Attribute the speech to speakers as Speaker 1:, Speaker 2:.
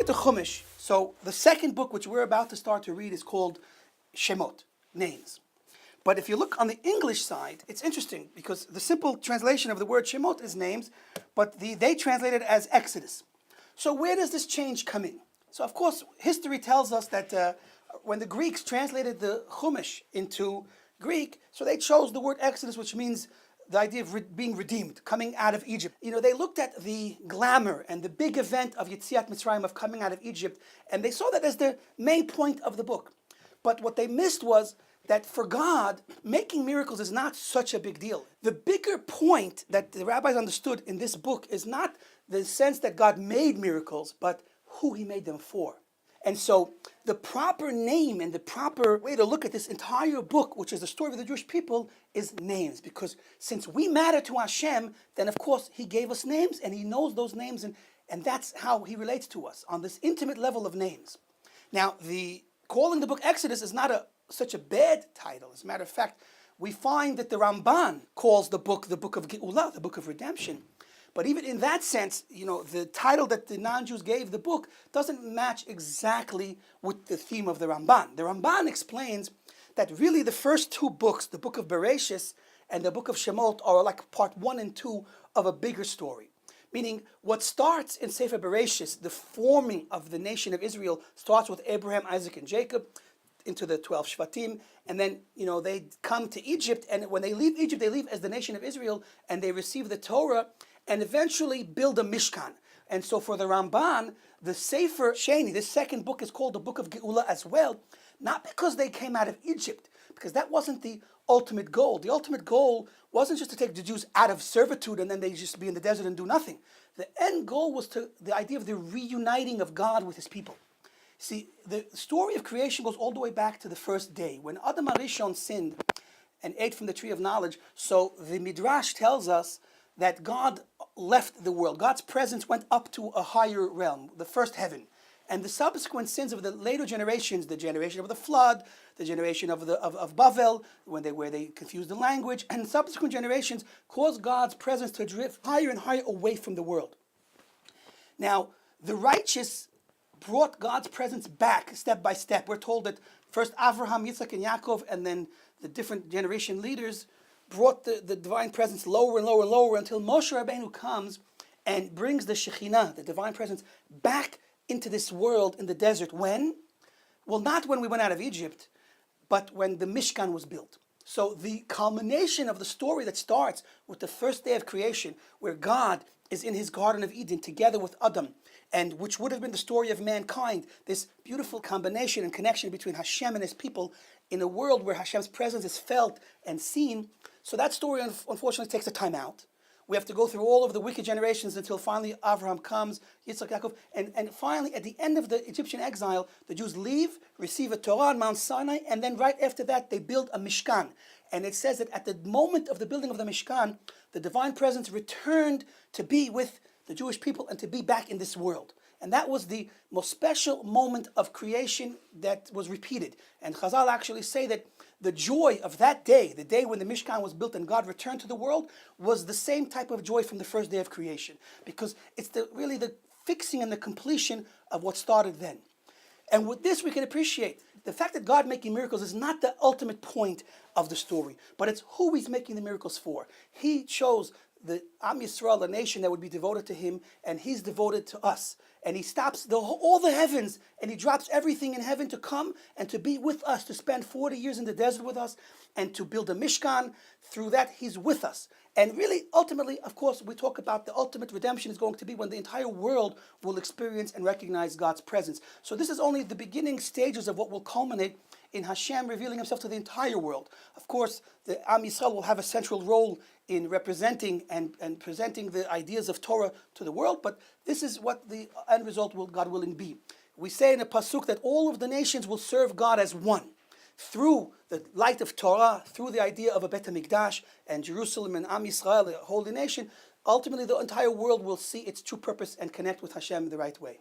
Speaker 1: at the Chumash, so the second book which we're about to start to read is called Shemot, names. But if you look on the English side, it's interesting because the simple translation of the word Shemot is names, but they translate it as Exodus. So where does this change come in? So of course, history tells us that when the Greeks translated the Chumash into Greek, so they chose the word Exodus, which means the idea of being redeemed, coming out of Egypt. They looked at the glamour and the big event of Yetziat Mitzrayim, of coming out of Egypt, and they saw that as the main point of the book. But what they missed was that for God, making miracles is not such a big deal. The bigger point that the rabbis understood in this book is not the sense that God made miracles, but who he made them for. And so the proper name and the proper way to look at this entire book, which is the story of the Jewish people, is names. Because since we matter to Hashem, then of course he gave us names and he knows those names, and that's how he relates to us, on this intimate level of names. Now, calling the book Exodus is not such a bad title. As a matter of fact, we find that the Ramban calls the book of Geula, the book of redemption. But even in that sense, the title that the non-Jews gave the book doesn't match exactly with the theme of the Ramban. The Ramban explains that really the first two books, the book of Bereshis and the book of Shemot, are like part 1 and 2 of a bigger story. Meaning, what starts in Sefer Bereshis, the forming of the nation of Israel, starts with Abraham, Isaac, and Jacob into the 12 Shvatim, and then they come to Egypt, and when they leave Egypt, they leave as the nation of Israel, and they receive the Torah, and eventually build a Mishkan. And so for the Ramban, the Sefer Sheni, this second book, is called the book of Geula as well, not because they came out of Egypt, because that wasn't the ultimate goal. The ultimate goal wasn't just to take the Jews out of servitude and then they just be in the desert and do nothing. The end goal was the idea of the reuniting of God with his people. See, the story of creation goes all the way back to the first day. When Adam HaRishon sinned and ate from the tree of knowledge, so the Midrash tells us that God left the world. God's presence went up to a higher realm, the first heaven. And the subsequent sins of the later generations, the generation of the flood, the generation of Bavel, where they confused the language, and subsequent generations caused God's presence to drift higher and higher away from the world. Now, the righteous brought God's presence back step by step. We're told that first Avraham, Yitzchak, and Yaakov, and then the different generation leaders brought the divine presence lower and lower and lower until Moshe Rabbeinu comes and brings the Shekhinah, the divine presence, back into this world in the desert. When? Well, not when we went out of Egypt, but when the Mishkan was built. So the culmination of the story that starts with the first day of creation, where God is in his Garden of Eden together with Adam, and which would have been the story of mankind, this beautiful combination and connection between Hashem and his people in a world where Hashem's presence is felt and seen. So that story, unfortunately, takes a time out. We have to go through all of the wicked generations until finally Avraham comes, Yitzchak, Yaakov, and finally, at the end of the Egyptian exile, the Jews leave, receive a Torah on Mount Sinai, and then right after that, they build a Mishkan. And it says that at the moment of the building of the Mishkan, the divine presence returned to be with the Jewish people and to be back in this world. And that was the most special moment of creation that was repeated. And Chazal actually say that the joy of that day, the day when the Mishkan was built and God returned to the world, was the same type of joy from the first day of creation. Because it's really the fixing and the completion of what started then. And with this, we can appreciate the fact that God making miracles is not the ultimate point of the story, but it's who he's making the miracles for. He chose the Am Yisrael, a nation that would be devoted to him, and he's devoted to us. And he stops all the heavens, and he drops everything in heaven to come and to be with us, to spend 40 years in the desert with us, and to build a Mishkan. Through that, he's with us. And really, ultimately, of course, we talk about the ultimate redemption is going to be when the entire world will experience and recognize God's presence. So this is only the beginning stages of what will culminate in Hashem revealing himself to the entire world. Of course, the Am Yisrael will have a central role in representing and presenting the ideas of Torah to the world, but this is what the end result will, God willing, be. We say in a pasuk that all of the nations will serve God as one, through the light of Torah, through the idea of a Bet HaMikdash and Jerusalem and Am Yisrael, a holy nation. Ultimately, the entire world will see its true purpose and connect with Hashem the right way.